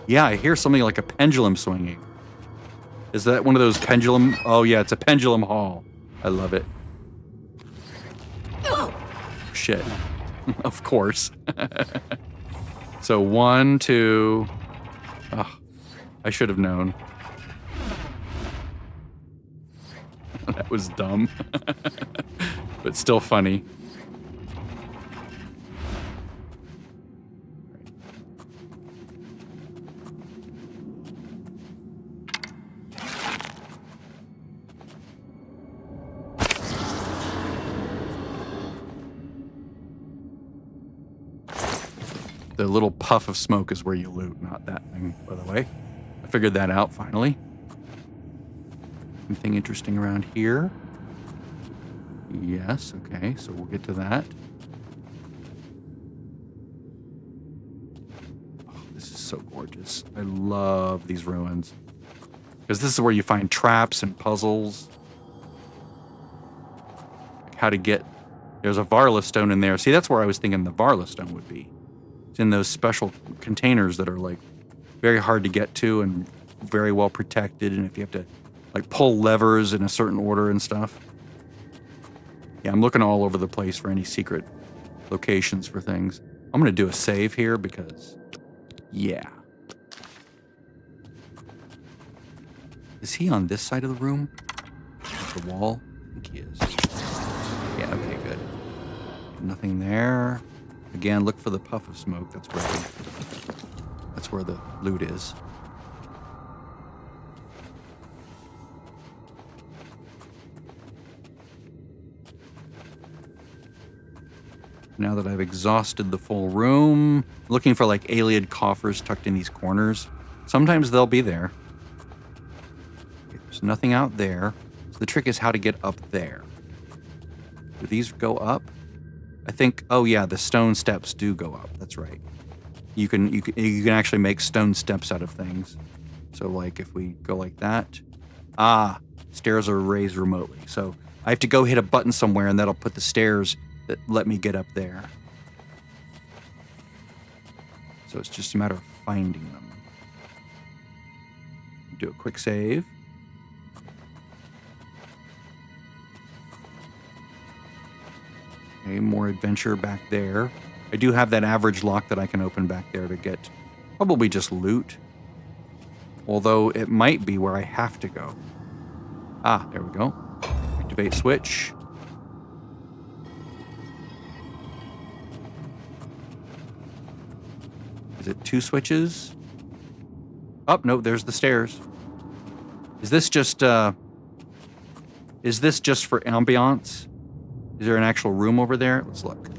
Yeah, I hear something like a pendulum swinging. Is that one of those pendulum? Oh, yeah, it's a pendulum hall. I love it. Shit. Of course. So 1, 2. Oh, I should have known. That was dumb. But still funny. The little puff of smoke is where you loot, not that thing, by the way. I figured that out finally. Anything interesting around here? Yes, okay, so we'll get to that. Oh, this is so gorgeous. I love these ruins. Because this is where you find traps and puzzles. Like how to get... There's a Varla stone in there. See, that's where I was thinking the Varla stone would be. It's in those special containers that are like very hard to get to and very well protected. And if you have to like pull levers in a certain order and stuff. Yeah, I'm looking all over the place for any secret locations for things. I'm going to do a save here because, yeah, Is he on this side of the room? Like the wall? I think he is. Yeah, okay, good. Nothing there. Again, look for the puff of smoke. That's where the loot is. Now that I've exhausted the full room, looking for like alien coffers tucked in these corners. Sometimes they'll be there. Okay, there's nothing out there. So the trick is how to get up there. Do these go up? I think, oh yeah, the stone steps do go up. That's right. You can actually make stone steps out of things. So like if we go like that, stairs are raised remotely. So I have to go hit a button somewhere and that'll put the stairs that let me get up there. So it's just a matter of finding them. Do a quick save. Okay, more adventure back there. I do have that average lock that I can open back there to get probably just loot. Although it might be where I have to go. There we go. Activate switch. Is it 2 switches? Oh, no, there's the stairs. Is this just for ambiance? Is there an actual room over there? Let's look.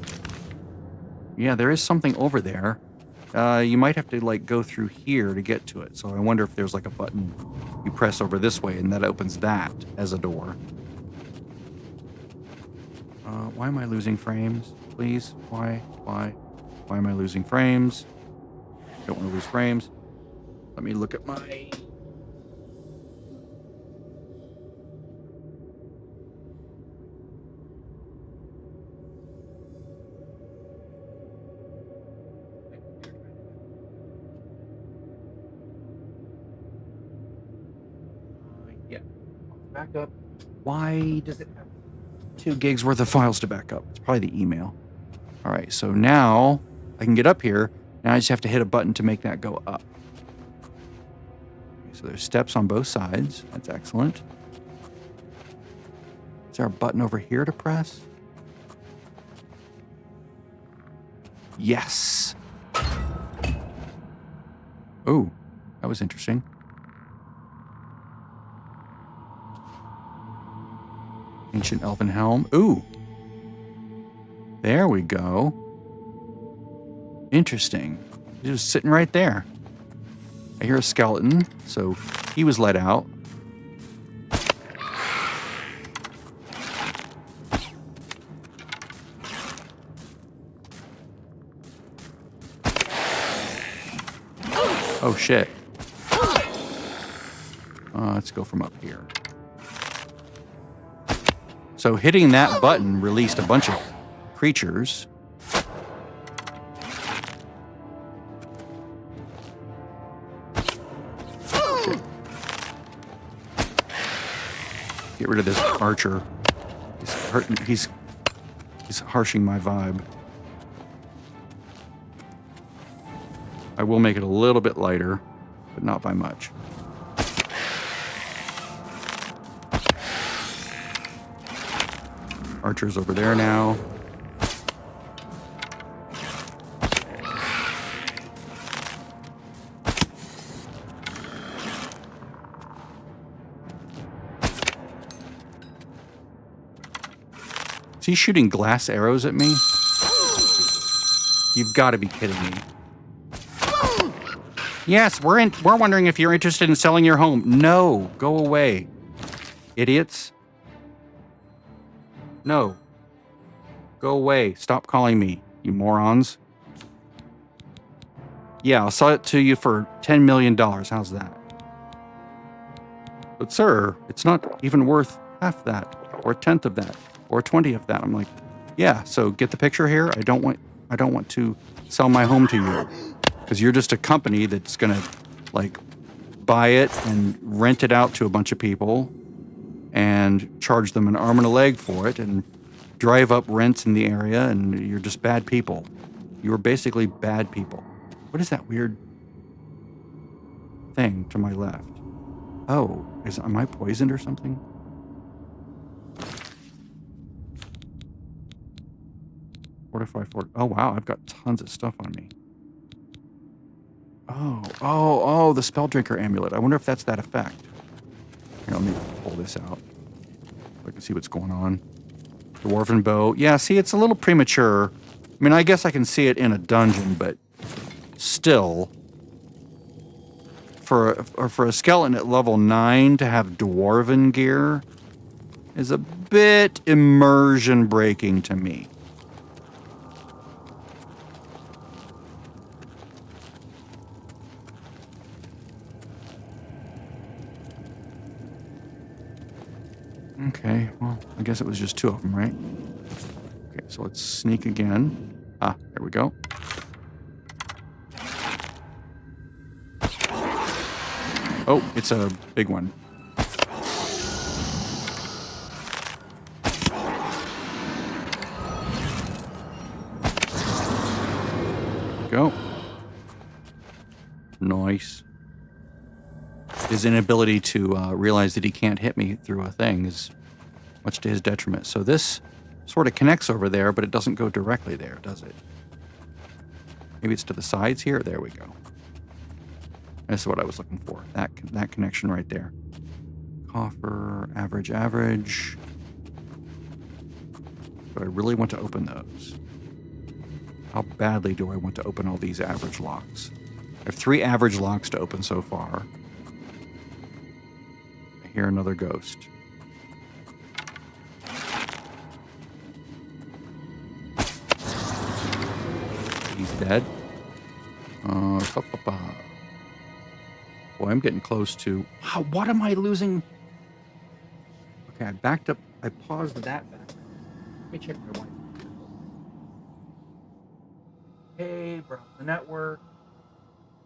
Yeah, there is something over there. You might have to like go through here to get to it. So I wonder if there's like a button you press over this way and that opens that as a door. Why am I losing frames? Please, why am I losing frames? Don't want to lose frames. Let me look at my... yeah. Back up. Why does it have 2 gigs worth of files to back up? It's probably the email. All right, so now I can get up here. Now I just have to hit a button to make that go up. Okay, so there's steps on both sides. That's excellent. Is there a button over here to press? Yes. Oh, that was interesting. Ancient Elven Helm. Ooh. There we go. Interesting. He was sitting right there. I hear a skeleton, so he was let out. Oh shit. Let's go from up here. So hitting that button released a bunch of creatures. Get rid of this archer. He's harshing my vibe. I will make it a little bit lighter, but not by much. Archer's over there now. Is he shooting glass arrows at me? You've got to be kidding me. Yes, we're wondering if you're interested in selling your home. No, go away. Idiots. No. Go away. Stop calling me, you morons. Yeah, I'll sell it to you for $10 million. How's that? But sir, it's not even worth half that, or a tenth of that, or 20 of that. I'm like, yeah, so get the picture here. I don't want to sell my home to you. Because you're just a company that's going to, like, buy it and rent it out to a bunch of people and charge them an arm and a leg for it and drive up rents in the area, and you're just bad people. You're basically bad people. What is that weird thing to my left? Oh, am I poisoned or something? Fortify fort. Oh wow, I've got tons of stuff on me. Oh, the Spell Drinker amulet. I wonder if that's that effect. Here, let me pull this out so I can see what's going on. Dwarven bow. Yeah, see, it's a little premature. I mean, I guess I can see it in a dungeon, but still, for a skeleton at level 9 to have dwarven gear is a bit immersion breaking to me. Okay, well, I guess it was just 2 of them, right? Okay, so let's sneak again. Ah, there we go. Oh, it's a big one. Go. Nice. His inability to realize that he can't hit me through a thing is much to his detriment. So this sort of connects over there, but it doesn't go directly there, does it? Maybe it's to the sides here? There we go. That's what I was looking for. That connection right there. Coffer, average. Do I really want to open those? How badly do I want to open all these average locks? I have 3 average locks to open so far. I hear another ghost. He's dead. Boy, I'm getting close to... Wow, what am I losing? Okay, I backed up. I paused that back. Let me check my Wi-Fi. Hey, browse the network.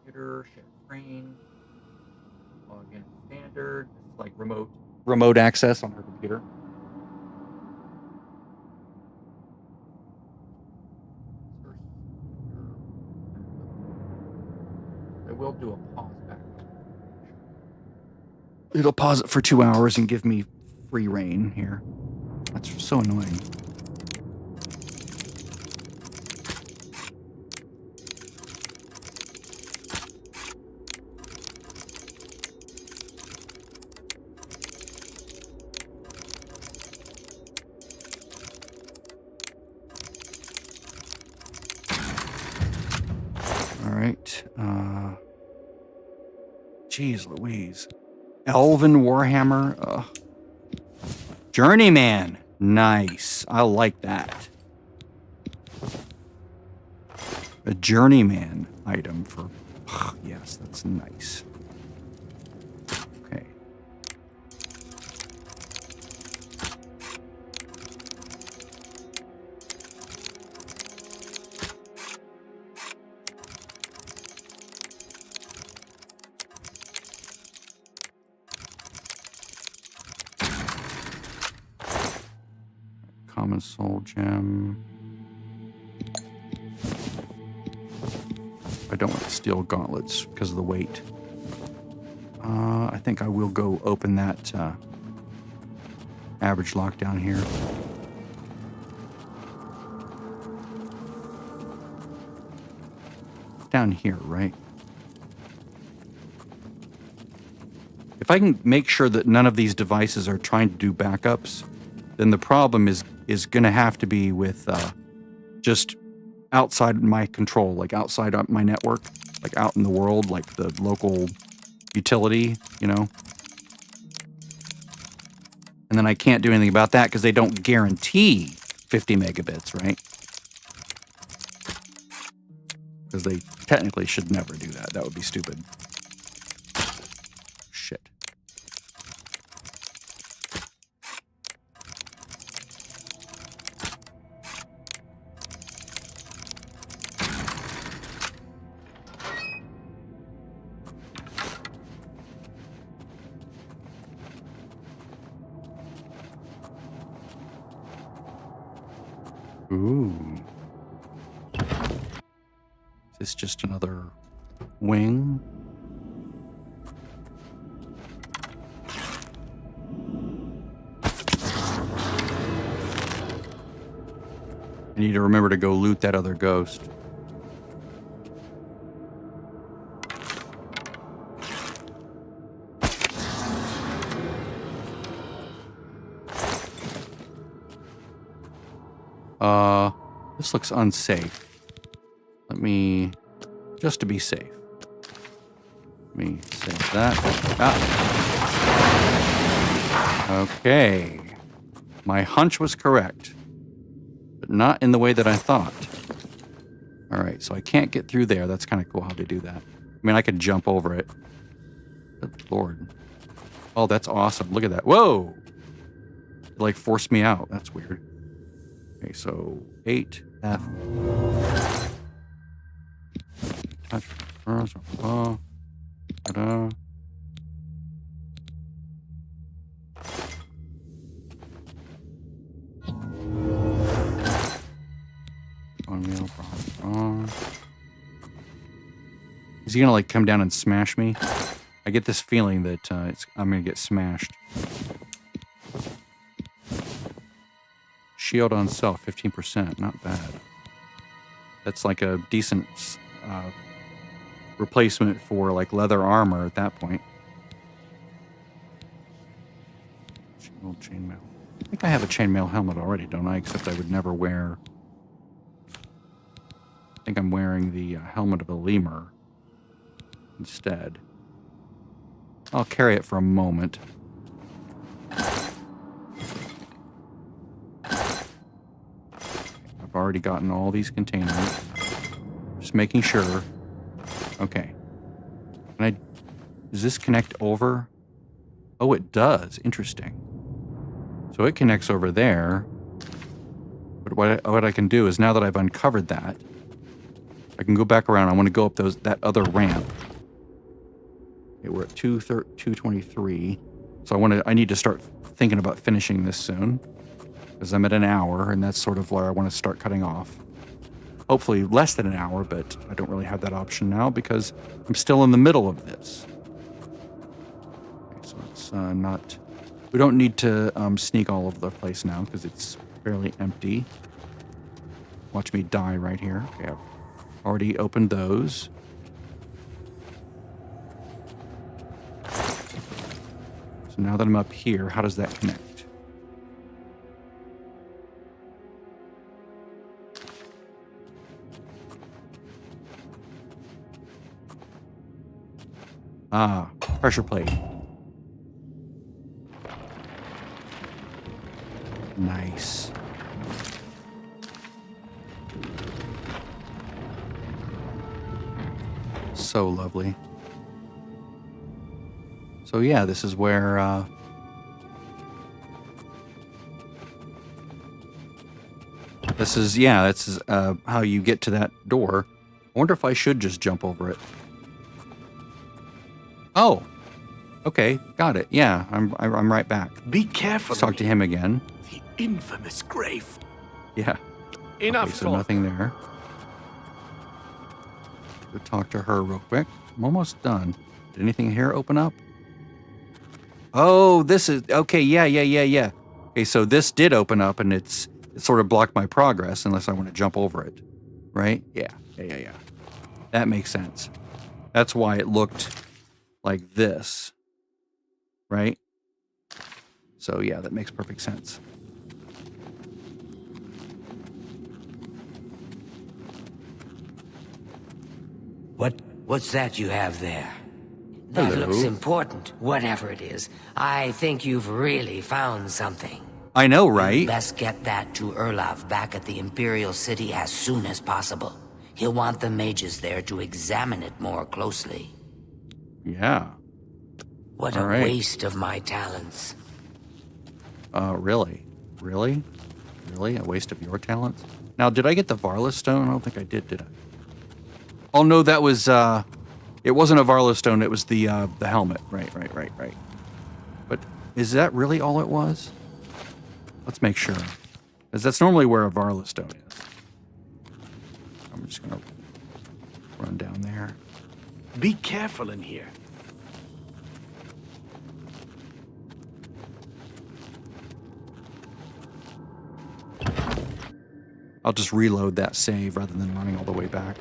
Computer, share screen. Log in standard. It's like remote access on her computer. I will do a pause back. It'll pause it for 2 hours and give me free reign here. That's so annoying. All right. Jeez Louise. Elven Warhammer. Journeyman. Nice. I like that. A journeyman item for... yes, that's nice. Okay. Common soul gem. I don't want the steel gauntlets because of the weight. I think I will go open that average lock down here. Down here, right? If I can make sure that none of these devices are trying to do backups, then the problem is going to have to be with just outside my control, like outside my network, like out in the world, like the local utility, you know? And then I can't do anything about that because they don't guarantee 50 megabits, right? Because they technically should never do that. That would be stupid. Shit. Ooh. Is this just another wing? I need to remember to go loot that other ghost. This looks unsafe. Let me, just to be safe. Let me save that. Ah. Okay. My hunch was correct, but not in the way that I thought. All right, so I can't get through there. That's kind of cool how they do that. I mean, I could jump over it. Good Lord. Oh, that's awesome. Look at that. Whoa! It, like, forced me out. That's weird. Okay, so 8 F. Ta-da. Is he gonna like come down and smash me? I get this feeling that I'm gonna get smashed. Shield on self, 15%. Not bad. That's like a decent replacement for like leather armor at that point. Shield, chainmail. I think I have a chainmail helmet already, don't I? Except I would never wear. I think I'm wearing the helmet of a lemur instead. I'll carry it for a moment. I've already gotten all these containers. Just making sure. Okay. Does this connect over? Oh, it does. Interesting. So it connects over there. But what I can do is, now that I've uncovered that, I can go back around. I want to go up that other ramp. Okay, we're at 223. So I need to start thinking about finishing this soon, because I'm at an hour, and that's sort of where I want to start cutting off. Hopefully less than an hour, but I don't really have that option now because I'm still in the middle of this. Okay, so it's not... We don't need to sneak all over the place now because it's fairly empty. Watch me die right here. Okay, I've already opened those. So now that I'm up here, how does that connect? Ah, pressure plate. Nice. So lovely. So yeah, this is where this is how you get to that door. I wonder if I should just jump over it. Oh, okay, got it. Yeah, I'm right back. Be careful. Let's talk to him again. The infamous grave. Yeah. Enough. Okay, so nothing there. Go talk to her real quick. I'm almost done. Did anything here open up? Oh, this is okay. Yeah. Okay, so this did open up, and it sort of blocked my progress unless I want to jump over it, right? Yeah. That makes sense. That's why it looked like this, right? So yeah, that makes perfect sense. What's that you have there? That Hello. looks important, whatever it is. I think you've really found something. I know, right? Best get that to Erlav back at the Imperial City as soon as possible. He'll want the mages there to examine it more closely. Yeah. What All a right. waste of my talents. Really? Really? A waste of your talents? Now, did I get the Varla stone? I don't think I did I? Oh no, that was it wasn't a Varla stone, it was the helmet. Right. But is that really all it was? Let's make sure. Because that's normally where a Varla stone is. I'm just gonna run down there. Be careful in here. I'll just reload that save rather than running all the way back.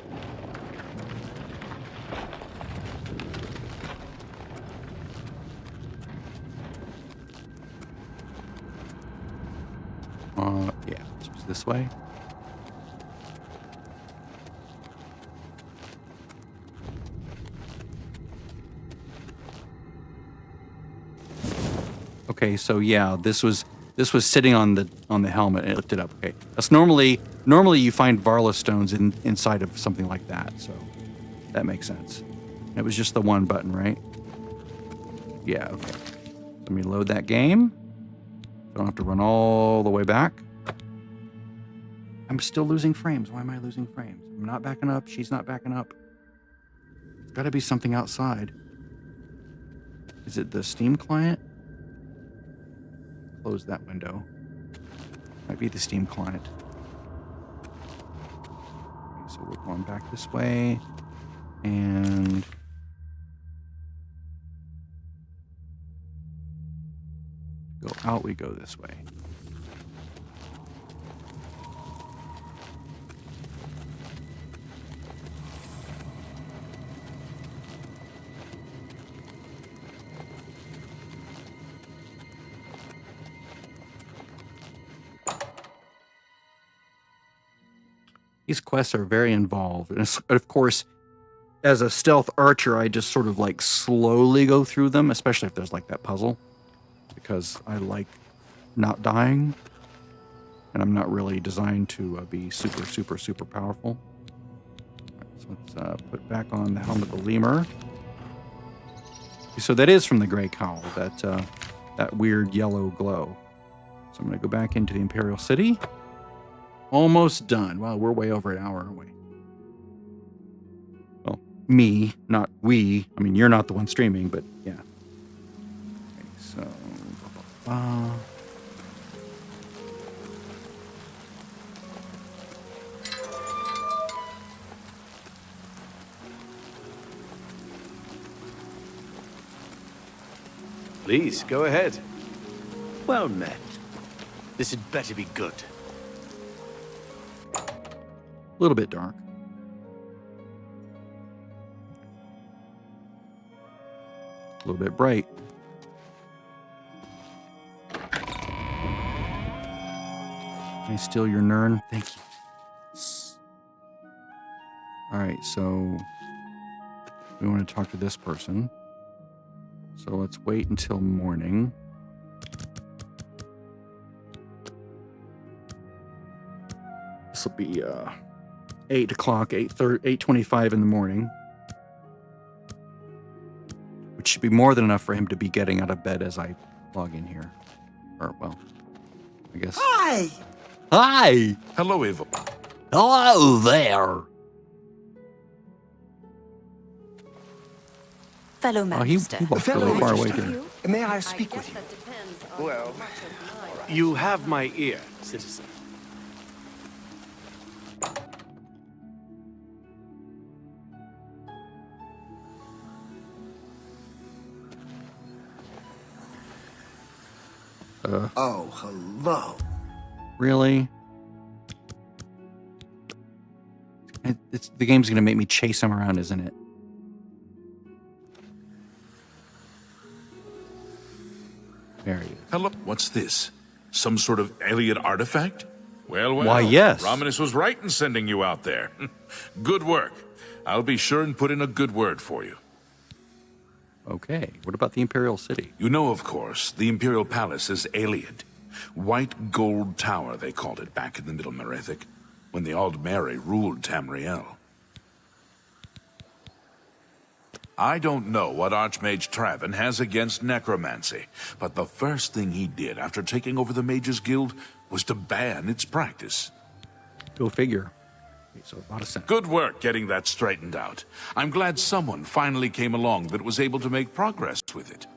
Yeah, this way. Okay, so yeah, this was sitting on the helmet and it lifted up. Okay, that's normally you find Varla stones inside of something like that, so that makes sense. It was just the one button, right? Yeah. Okay. Let me load that game. Don't have to run all the way back. I'm still losing frames. Why am I losing frames? I'm not backing up. She's not backing up. There's got to be something outside. Is it the Steam client? Close that window. Might be the Steam client. Okay, so we're going back this way. And... go out, we go this way. These quests are very involved. And of course, as a stealth archer, I just sort of like slowly go through them, especially if there's like that puzzle, because I like not dying. And I'm not really designed to be super, super, super powerful. All right, so let's put back on the helmet the lemur. So that is from the Grey Cowl, that weird yellow glow. So I'm going to go back into the Imperial City. Almost done. Wow, we're way over an hour, aren't we? Well, me, not we. I mean, you're not the one streaming, but yeah. Okay, so... Please, go ahead. Well met. This had better be good. A little bit dark. A little bit bright. Can I steal your Nern? Thank you. All right, so we want to talk to this person. So let's wait until morning. This will be 8 o'clock, 8:25 in the morning. Which should be more than enough for him to be getting out of bed as I log in here. Or, well, I guess. Hi! Hi! Hello, Evil. Hello there! Fellow Oh, he Magister. walked really far away here. May I speak with you? Well, you have my ear, citizen. Oh, hello. Really? The game's going to make me chase him around, isn't it? There he is. Hello. What's this? Some sort of alien artifact? Well, Why, yes. Romanus was right in sending you out there. Good work. I'll be sure and put in a good word for you. Okay, what about the Imperial City? You know, of course, the Imperial Palace is Ayleid. White Gold Tower, they called it back in the Middle Merethic, when the Aldmeri ruled Tamriel. I don't know what Archmage Traven has against necromancy, but the first thing he did after taking over the Mages Guild was to ban its practice. Go figure. Okay, so Vahtacen. Good work getting that straightened out. I'm glad someone finally came along that was able to make progress with it.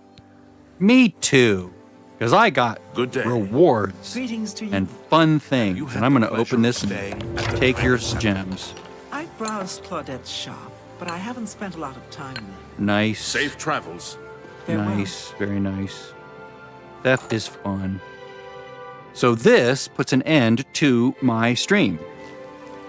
Me too, because I got Good day. rewards Greetings to you. and fun You things, had and I'm the going to pleasure open of this and staying at the take your Prima. gems. I've browsed Claudette's shop, but I haven't spent a lot of time there. Nice. Safe travels. Farewell. Nice, very nice. Theft is fun. So this puts an end to my stream.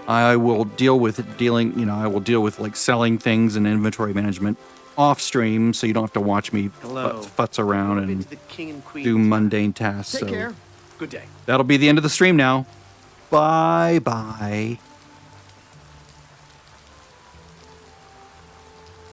I will deal with I will deal with like selling things and inventory management off stream, so you don't have to watch me Hello. futz around Been and to the king and queen. do mundane tasks. Take so care. Good day. that'll be the end of the stream now. Bye bye.